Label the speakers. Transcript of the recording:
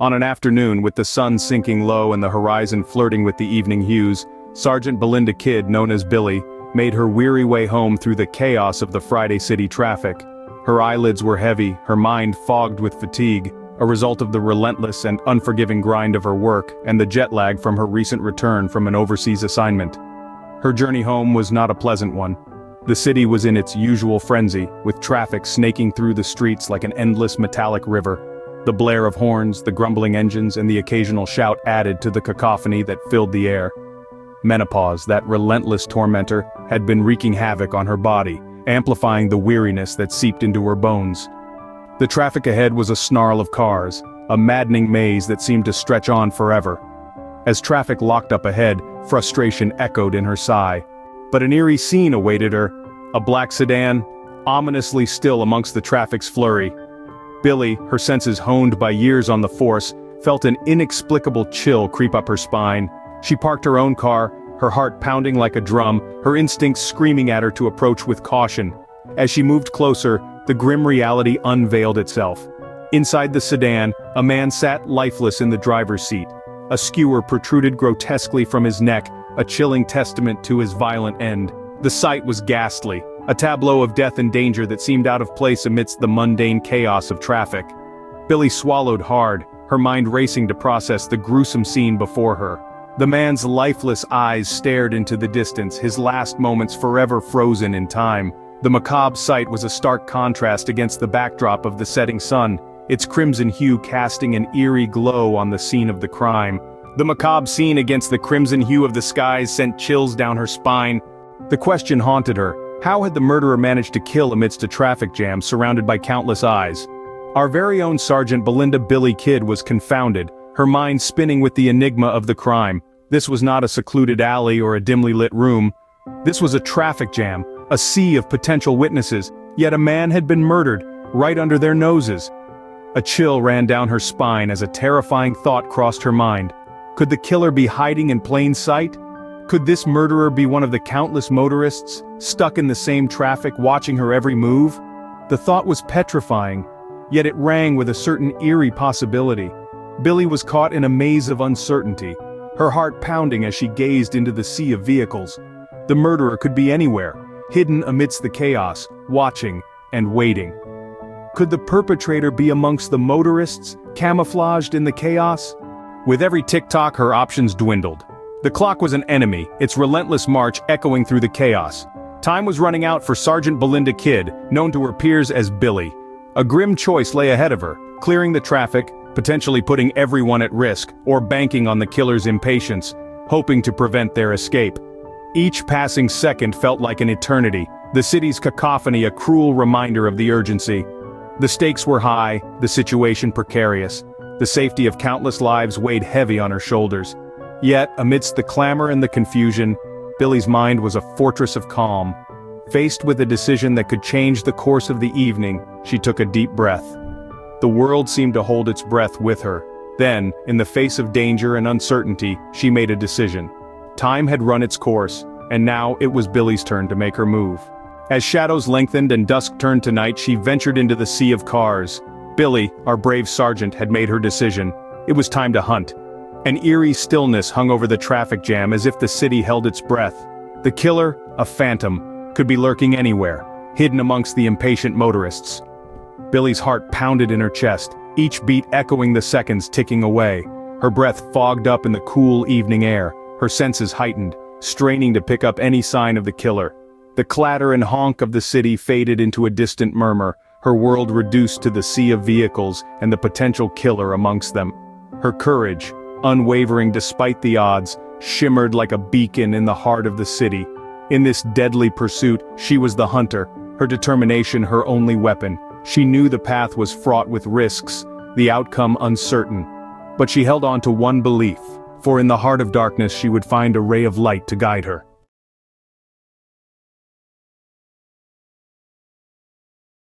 Speaker 1: On an afternoon with the sun sinking low and the horizon flirting with the evening hues, Sergeant Belinda Kidd, known as Billy, made her weary way home through the chaos of the Friday city traffic. Her eyelids were heavy, her mind fogged with fatigue, a result of the relentless and unforgiving grind of her work and the jet lag from her recent return from an overseas assignment. Her journey home was not a pleasant one. The city was in its usual frenzy, with traffic snaking through the streets like an endless metallic river. The blare of horns, the grumbling engines, and the occasional shout added to the cacophony that filled the air. Menopause, that relentless tormentor, had been wreaking havoc on her body, amplifying the weariness that seeped into her bones. The traffic ahead was a snarl of cars, a maddening maze that seemed to stretch on forever. As traffic locked up ahead, frustration echoed in her sigh. But an eerie scene awaited her, a black sedan, ominously still amongst the traffic's flurry. Billy, her senses honed by years on the force, felt an inexplicable chill creep up her spine. She parked her own car, her heart pounding like a drum, her instincts screaming at her to approach with caution. As she moved closer, the grim reality unveiled itself. Inside the sedan, a man sat lifeless in the driver's seat. A skewer protruded grotesquely from his neck, a chilling testament to his violent end. The sight was ghastly, a tableau of death and danger that seemed out of place amidst the mundane chaos of traffic. Billy swallowed hard, her mind racing to process the gruesome scene before her. The man's lifeless eyes stared into the distance, his last moments forever frozen in time. The macabre sight was a stark contrast against the backdrop of the setting sun, its crimson hue casting an eerie glow on the scene of the crime. The macabre scene against the crimson hue of the skies sent chills down her spine. The question haunted her: how had the murderer managed to kill amidst a traffic jam surrounded by countless eyes? Our very own Sergeant Belinda Billy Kidd was confounded, her mind spinning with the enigma of the crime. This was not a secluded alley or a dimly lit room. This was a traffic jam, a sea of potential witnesses, yet a man had been murdered, right under their noses. A chill ran down her spine as a terrifying thought crossed her mind. Could the killer be hiding in plain sight? Could this murderer be one of the countless motorists, stuck in the same traffic watching her every move? The thought was petrifying, yet it rang with a certain eerie possibility. Billy was caught in a maze of uncertainty, her heart pounding as she gazed into the sea of vehicles. The murderer could be anywhere, hidden amidst the chaos, watching and waiting. Could the perpetrator be amongst the motorists, camouflaged in the chaos? With every tick-tock, her options dwindled. The clock was an enemy, its relentless march echoing through the chaos. Time was running out for Sergeant Belinda Kidd, known to her peers as Billy. A grim choice lay ahead of her: clearing the traffic, potentially putting everyone at risk, or banking on the killer's impatience, hoping to prevent their escape. Each passing second felt like an eternity, the city's cacophony a cruel reminder of the urgency. The stakes were high, the situation precarious. The safety of countless lives weighed heavy on her shoulders. Yet, amidst the clamor and the confusion, Billy's mind was a fortress of calm. Faced with a decision that could change the course of the evening, she took a deep breath. The world seemed to hold its breath with her. Then, in the face of danger and uncertainty, she made a decision. Time had run its course, and now it was Billy's turn to make her move. As shadows lengthened and dusk turned to night, she ventured into the sea of cars. Billy, our brave sergeant, had made her decision. It was time to hunt. An eerie stillness hung over the traffic jam as if the city held its breath. The killer, a phantom, could be lurking anywhere, hidden amongst the impatient motorists. Billy's heart pounded in her chest, each beat echoing the seconds ticking away. Her breath fogged up in the cool evening air, her senses heightened, straining to pick up any sign of the killer. The clatter and honk of the city faded into a distant murmur, her world reduced to the sea of vehicles and the potential killer amongst them. Her courage, unwavering despite the odds, shimmered like a beacon in the heart of the city. In this deadly pursuit, she was the hunter, her determination her only weapon. She knew the path was fraught with risks, the outcome uncertain. But she held on to one belief, for in the heart of darkness she would find a ray of light to guide her.